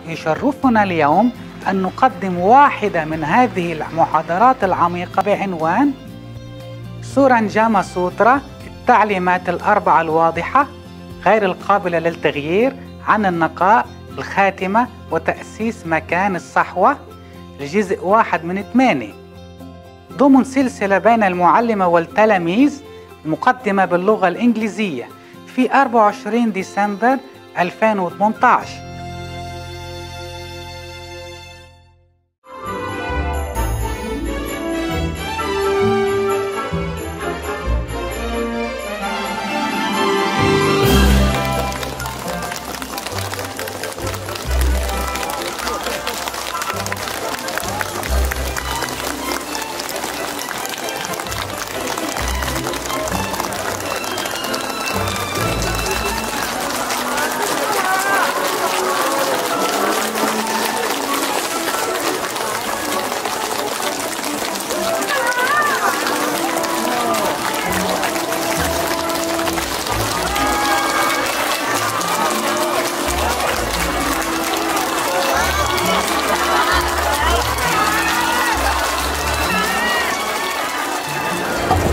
يشرفنا اليوم أن نقدم واحدة من هذه المحاضرات العميقة بعنوان سورانجاما سوترا، التعليمات الأربعة الواضحة غير القابلة للتغيير عن النقاء، الخاتمة، وتأسيس مكان الصحوة، الجزء 1 من 8 ضمن سلسلة بين المعلمة والتلاميذ، مقدمة باللغة الإنجليزية في 24 ديسمبر 2018.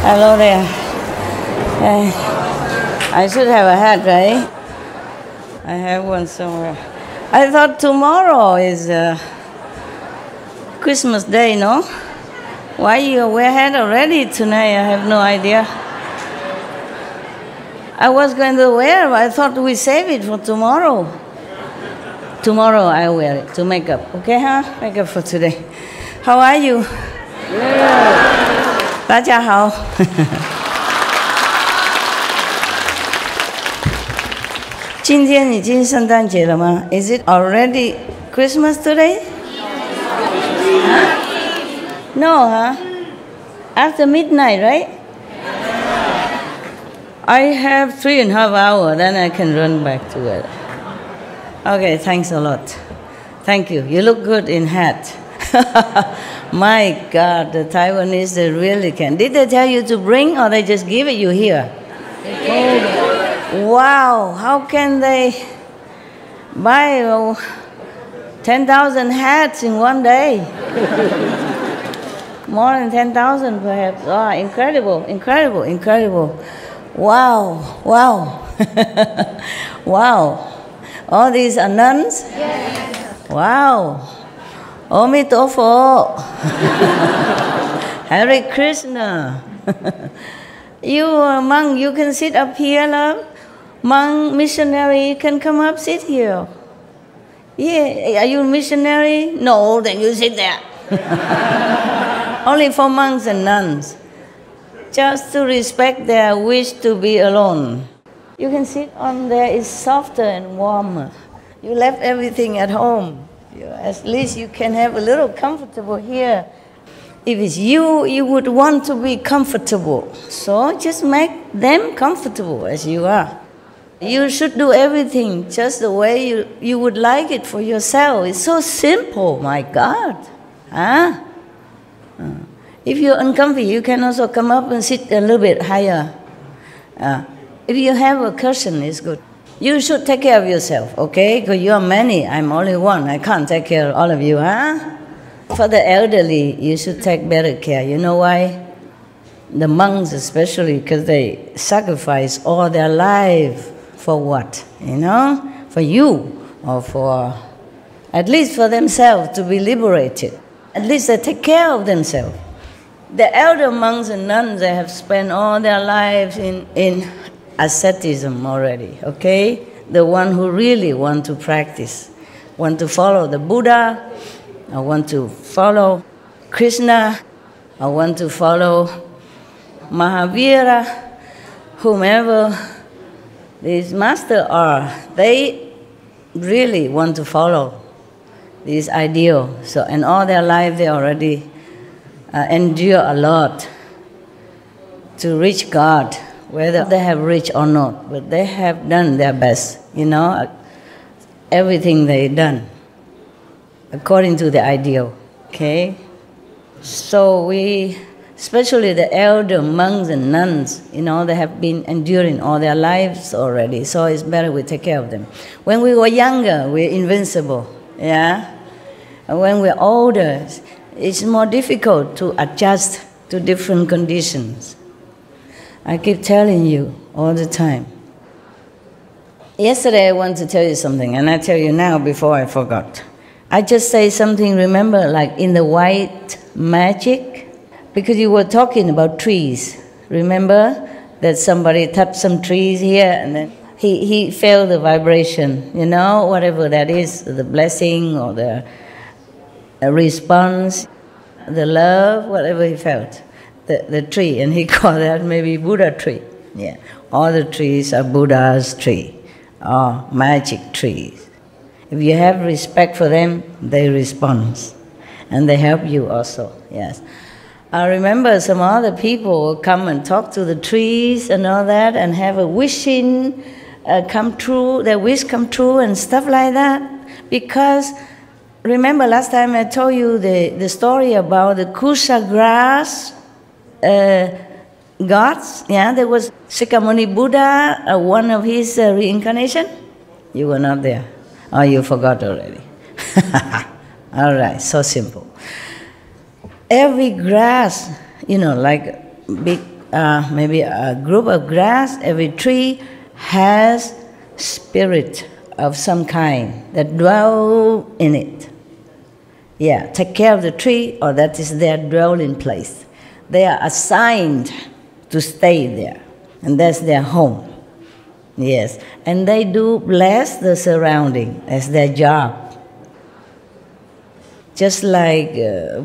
Hello there. I should have a hat, right? I have one somewhere. I thought tomorrow is Christmas Day, no? Why you wear hat already tonight? I have no idea. I was going to wear, but I thought we save it for tomorrow. Tomorrow I wear it to make up, okay, huh? Make up for today. How are you? Yeah. 大家好。今天已经圣诞节了吗？ Is it already Christmas today? Huh? No, huh? After midnight, right? I have 3.5 hours, then I can run back to it. Okay, thanks a lot. Thank you. You look good in hat. My God, the Taiwanese, they really can. Did they tell you to bring, or they just give it you here? Wow, how can they buy 10,000 hats in one day? More than 10,000 perhaps. Oh, incredible, incredible, incredible. Wow, wow. Wow. All these are nuns? Yes. Wow. Omitofo. Hare Krishna. You monk, you can sit up here, love. Monk, missionary, you can come up, sit here. Yeah, are you missionary? No, then you sit there. Only for monks and nuns. Just to respect their wish to be alone. You can sit on there, it's softer and warmer. You left everything at home. At least you can have a little comfortable here. If it's you, you would want to be comfortable. So just make them comfortable as you are. You should do everything just the way you would like it for yourself. It's so simple, my God. Huh? If you're uncomfy, you can also come up and sit a little bit higher. If you have a cushion, it's good. You should take care of yourself, okay? Because you are many, I'm only one. I can't take care of all of you, huh? For the elderly, you should take better care. You know why? The monks especially, because they sacrifice all their life for what? You know? For you, or for, at least for themselves, to be liberated. At least they take care of themselves. The elder monks and nuns, they have spent all their lives in asceticism already, okay? The one who really want to practice, want to follow the Buddha, or want to follow Krishna, or want to follow Mahavira, whomever these masters are, they really want to follow this ideal. So in all their life, they already endure a lot to reach God, whether they have reached or not, but they have done their best, you know, everything they've done according to the ideal, okay? So we, especially the elder monks and nuns, you know, they have been enduring all their lives already, so it's better we take care of them. When we were younger, we're invincible. Yeah? And when we're older, it's more difficult to adjust to different conditions. I keep telling you all the time. Yesterday I want to tell you something, and I tell you now before I forgot. I just say something, remember, like in the white magic? Because you were talking about trees. Remember that somebody touched some trees here, and then he felt the vibration, you know, whatever that is, the blessing or the response, the love, whatever he felt, the tree, and he called that maybe Buddha tree. Yeah, all the trees are Buddha's tree, or magic trees. If you have respect for them, they respond, and they help you also, yes. I remember some other people will come and talk to the trees and all that, and have a wishing come true, their wish come true and stuff like that. Because remember last time I told you the story about the Kusha grass gods? Yeah, there was Shakyamuni Buddha, one of his reincarnation. You were not there. Oh, you forgot already. All right, so simple. Every grass, you know, like big, maybe a group of grass, every tree has spirit of some kind that dwell in it. Yeah, take care of the tree, or that is their dwelling place. They are assigned to stay there, and that's their home. Yes, and they do bless the surrounding as their job. Just like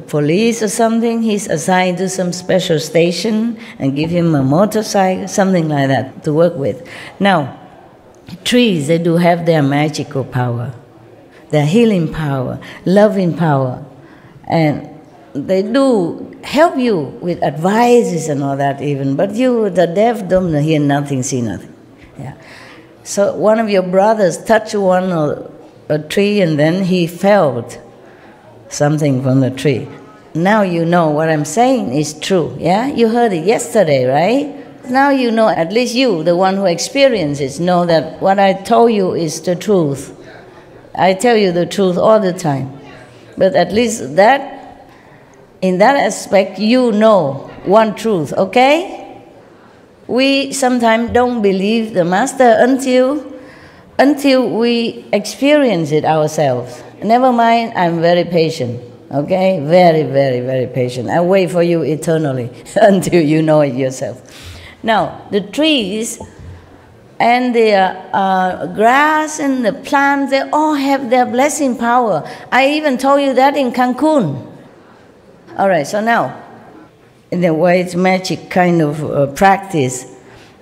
police or something, he's assigned to some special station and give him a motorcycle, something like that, to work with. Now, trees, they do have their magical power, their healing power, loving power, and they do help you with advices and all that even, but you, the deaf, don't hear nothing, see nothing. Yeah. So one of your brothers touched one or a tree, and then he felt something from the tree. Now you know what I'm saying is true, yeah? You heard it yesterday, right? Now you know, at least you, the one who experiences, know that what I told you is the truth. I tell you the truth all the time. But at least that, in that aspect, you know one truth, okay? We sometimes don't believe the Master until we experience it ourselves. Never mind, I'm very patient, okay? Very, very, very patient. I wait for you eternally until you know it yourself. Now, the trees and the grass and the plants, they all have their blessing power. I even told you that in Cancun. All right, so now, in the white magic kind of practice,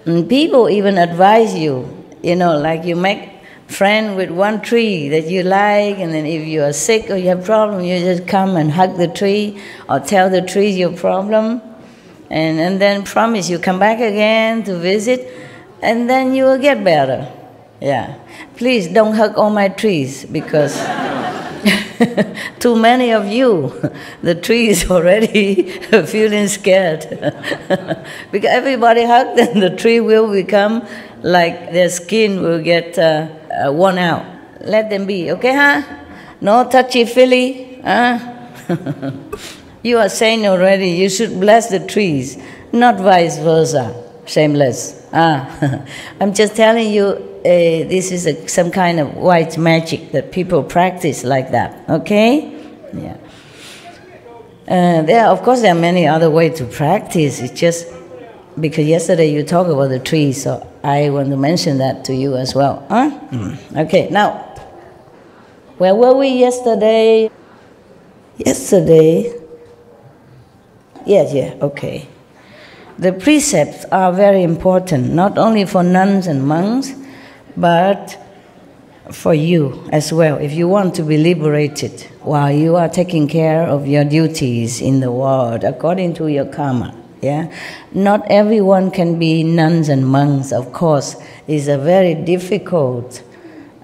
people even advise you, you know, like you make friend with one tree that you like, and then if you are sick or you have problem, you just come and hug the tree or tell the tree your problem, and then promise you come back again to visit, and then you will get better. Yeah. Please don't hug all my trees, because too many of you, the tree is already feeling scared. Because everybody hugs, then the tree will become like their skin will get worn out. Let them be, okay, huh? No touchy-feely, huh? You are saying already you should bless the trees, not vice versa, shameless. I'm just telling you, this is some kind of white magic that people practice like that, okay? Yeah. Of course, there are many other ways to practice. It's just because yesterday you talked about the trees, so I want to mention that to you as well. Huh? Okay, now, where were we yesterday? Yeah, okay. The precepts are very important, not only for nuns and monks, but for you as well, if you want to be liberated while you are taking care of your duties in the world according to your karma. Yeah? Not everyone can be nuns and monks, of course. It's a very difficult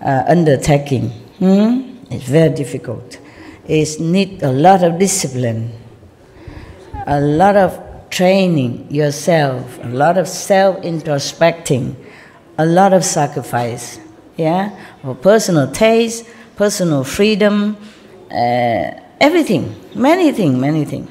undertaking. It's very difficult. It needs a lot of discipline, a lot of training yourself, a lot of self-introspecting, a lot of sacrifice, yeah, for personal taste, personal freedom, everything, many things.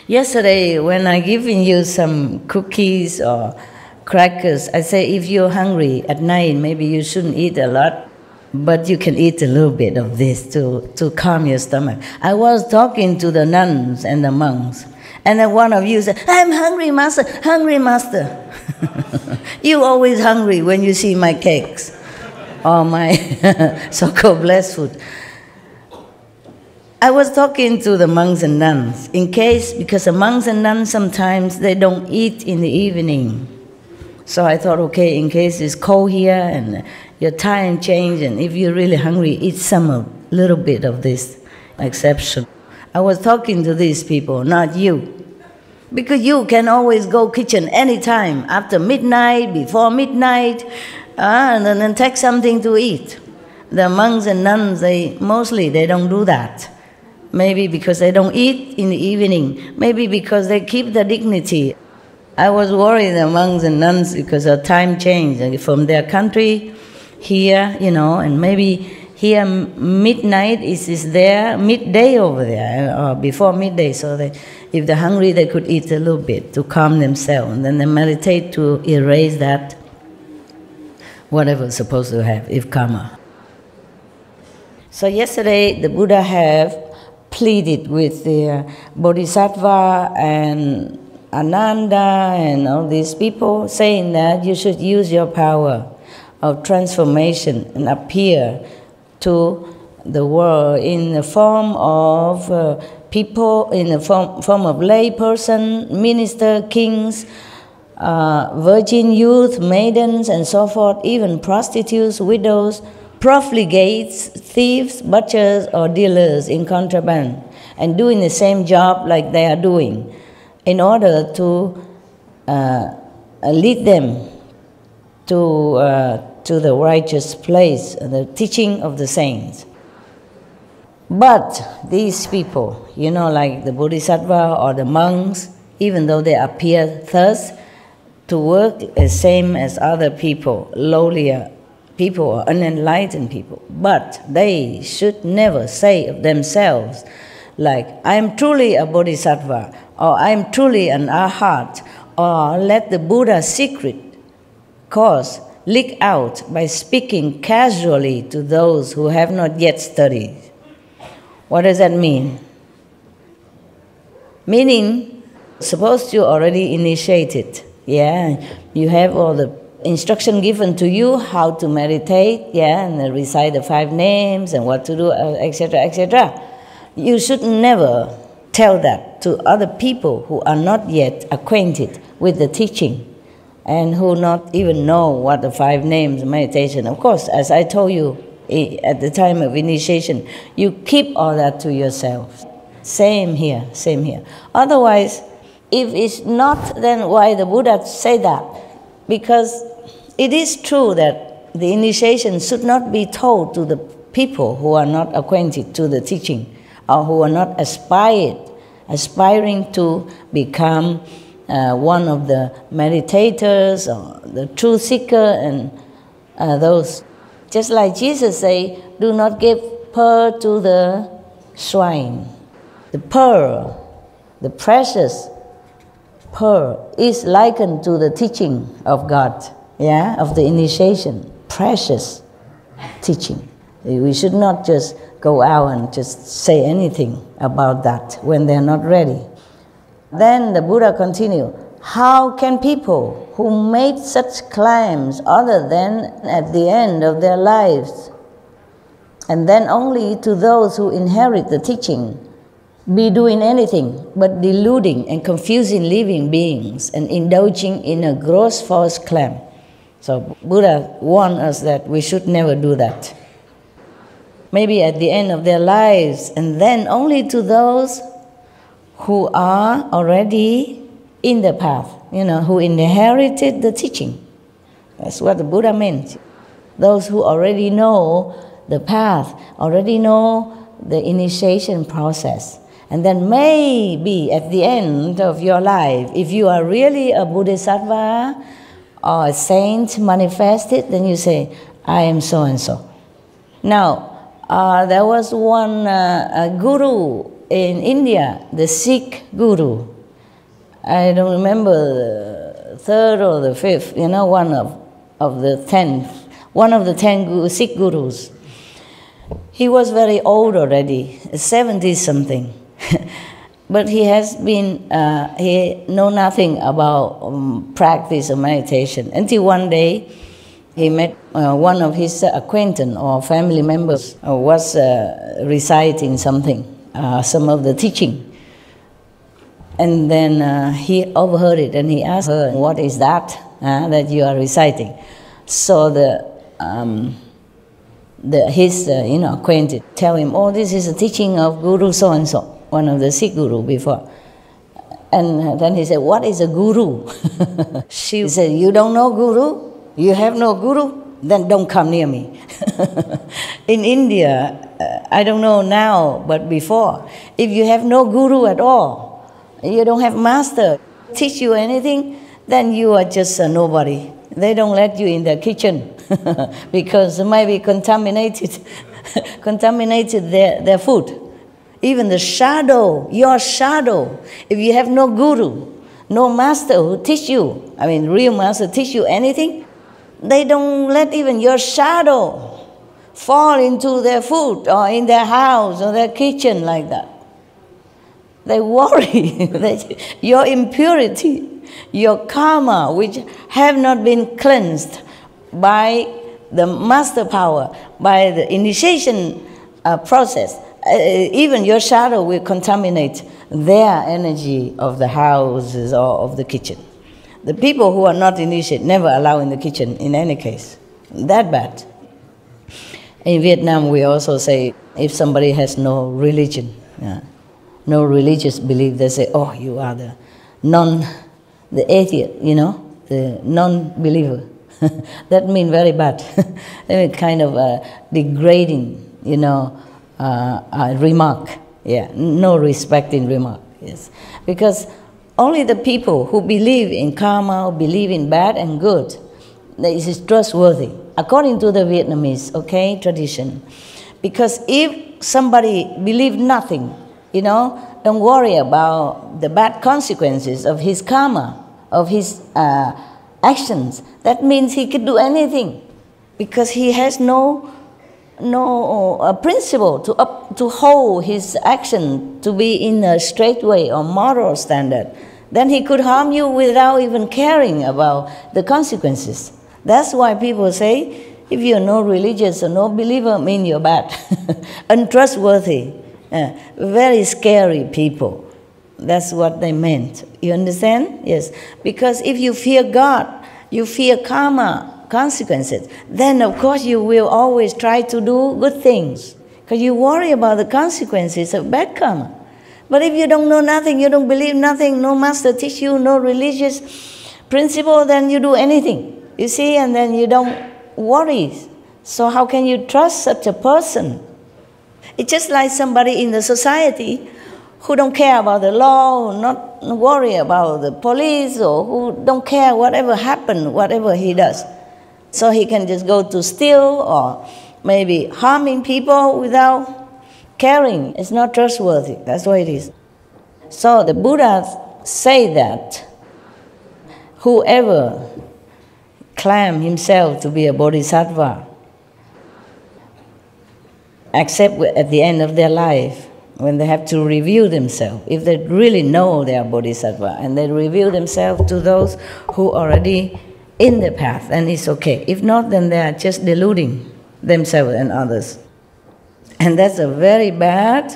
Yesterday, when I giving you some cookies or crackers, I say if you're hungry at night, maybe you shouldn't eat a lot, but you can eat a little bit of this to calm your stomach. I was talking to the nuns and the monks, and then one of you said, I'm hungry, master, hungry, master. You always hungry when you see my cakes or my so-called blessed food. I was talking to the monks and nuns, because the monks and nuns sometimes they don't eat in the evening. So I thought, okay, in case it's cold here and your time change, and if you're really hungry, eat little bit of this exception. I was talking to these people, not you. Because you can always go kitchen anytime, after midnight, before midnight, and then take something to eat. The monks and nuns, they don't do that. Maybe because they don't eat in the evening. Maybe because they keep the dignity. I was worried, the monks and nuns, because of time change from their country here, and maybe here midnight is there, midday over there, or before midday. So if they're hungry, they could eat a little bit to calm themselves. And then they meditate to erase that, whatever's supposed to have, if karma. So yesterday, the Buddha have pleaded with the Bodhisattva and Ananda and all these people, saying that you should use your power of transformation and appear to the world in the form of people, in the form of lay person, minister, kings, virgin youth, maidens, and so forth, even prostitutes, widows, profligates, thieves, butchers, or dealers in contraband, and doing the same job like they are doing, in order to lead them to the righteous place, the teaching of the saints. But these people, like the Bodhisattva or the monks, even though they appear thus to work the same as other people, lowlier people or unenlightened people, but they should never say of themselves, like, I am truly a Bodhisattva, or I am truly an Arhat, or let the Buddha's secret cause leak out by speaking casually to those who have not yet studied. What does that mean? Meaning, suppose you already initiated, you have all the instruction given to you how to meditate, and recite the 5 names and what to do, etc., etc. You should never tell that to other people who are not yet acquainted with the teaching and who not even know what the 5 names meditation. Of course, as I told you at the time of initiation, you keep all that to yourself. Same here. Otherwise, if it's not, then why the Buddha say that? Because it is true that the initiation should not be told to the people who are not acquainted to the teaching, or who are not aspiring to become one of the meditators or the truth seeker, and those. Just like Jesus say, do not give pearl to the swine. The pearl, the precious pearl, is likened to the teaching of God, of the initiation, precious teaching. We should not just go out and just say anything about that when they're not ready. Then the Buddha continued, how can people who made such claims other than at the end of their lives, and then only to those who inherit the teaching, be doing anything but deluding and confusing living beings and indulging in a gross false claim? So Buddha warned us that we should never do that. Maybe at the end of their lives, and then only to those who are already in the path, who inherited the teaching. That's what the Buddha meant. Those who already know the path, already know the initiation process. And then maybe at the end of your life, if you are really a Bodhisattva or a saint manifested, then you say, I am so and so. Now, there was one guru in India, the Sikh guru. I don't remember the third or the fifth, one of the 10 Sikh gurus. He was very old already, 70-something. But he has been, he know nothing about practice of meditation. Until one day, he met one of his acquaintance or family members was reciting something, some of the teaching. And then he overheard it and he asked her, "What is that that you are reciting?" So his acquaintance tell him, "Oh, this is a teaching of Guru so-and-so, one of the Sikh guru before." And then he said, "What is a guru?" She said, "You don't know guru? You have no guru? Then don't come near me." In India, I don't know now, but before, if you have no guru at all, you don't have master, teach you anything, then you are just a nobody. They don't let you in the kitchen because it might be contaminated their food. Even the shadow, your shadow, if you have no guru, no master who teach you, real master teach you anything, they don't let even your shadow fall into their food or in their house or their kitchen like that. They worry that your impurity, your karma, which have not been cleansed by the master power, by the initiation process, even your shadow will contaminate their energy of the houses or of the kitchen. The people who are not initiated never allow in the kitchen in any case. That bad. In Vietnam, we also say if somebody has no religion, no religious belief, they say, "Oh, you are the atheist, the non-believer." That means very bad. Kind of a degrading, remark. Yeah, no respecting remark. Yes, because only the people who believe in karma, believe in bad and good, that is trustworthy, according to the Vietnamese, tradition. Because if somebody believes nothing, don't worry about the bad consequences of his karma, of his actions, that means he could do anything, because he has no principle to hold his action to be in a straight way or moral standard. Then he could harm you without even caring about the consequences. That's why people say, if you're no religious or no believer, mean you're bad, untrustworthy, very scary people. That's what they meant. You understand? Yes. Because if you fear God, you fear karma, consequences, then of course you will always try to do good things, because you worry about the consequences of bad karma. But if you don't know nothing, you don't believe nothing, no master teach you, no religious principle, then you do anything, you see, and then you don't worry. So how can you trust such a person? It's just like somebody in the society who don't care about the law, who not worry about the police, or who don't care whatever happens, whatever he does. So he can just go to steal or maybe harming people without caring. It's not trustworthy. That's what it is. So the Buddha say that whoever claims himself to be a bodhisattva, except at the end of their life, when they have to review themselves, if they really know they are bodhisattva, and they reveal themselves to those who are already in the path, then it's okay. If not, then they are just deluding themselves and others. And that's a very bad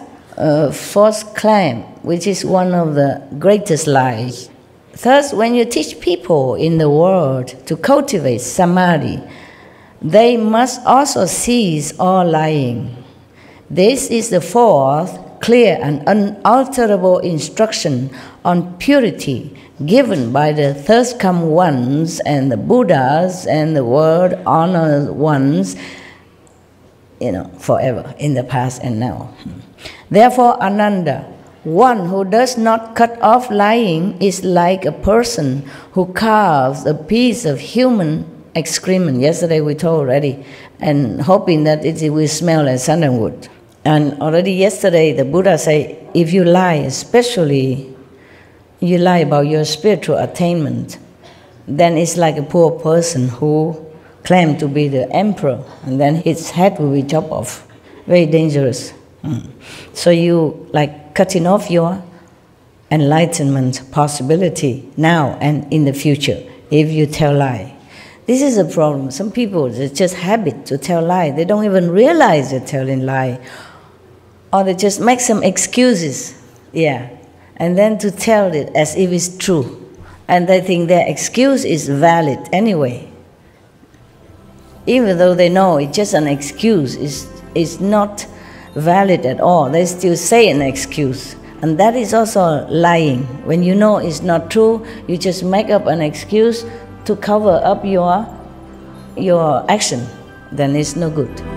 false claim, which is one of the greatest lies. Thus, when you teach people in the world to cultivate samadhi, they must also cease all lying. This is the fourth clear and unalterable instruction on purity given by the thirst come ones and the Buddhas and the world honored ones, forever, in the past and now. Therefore, Ananda, one who does not cut off lying is like a person who carves a piece of human excrement. Yesterday we told already, and hoping that it will smell like sandalwood. And already yesterday the Buddha said, if you lie, especially you lie about your spiritual attainment, then it's like a poor person who claimed to be the emperor, and then his head will be chopped off. Very dangerous. So you like cutting off your enlightenment possibility now and in the future if you tell lie. This is a problem. Some people, it's just habit to tell lie. They don't even realize they're telling lie. Or they just make some excuses, and then to tell it as if it's true. And they think their excuse is valid anyway. Even though they know it's just an excuse, it's not valid at all. They still say an excuse. And that is also lying. When you know it's not true, you just make up an excuse to cover up your action. Then it's no good.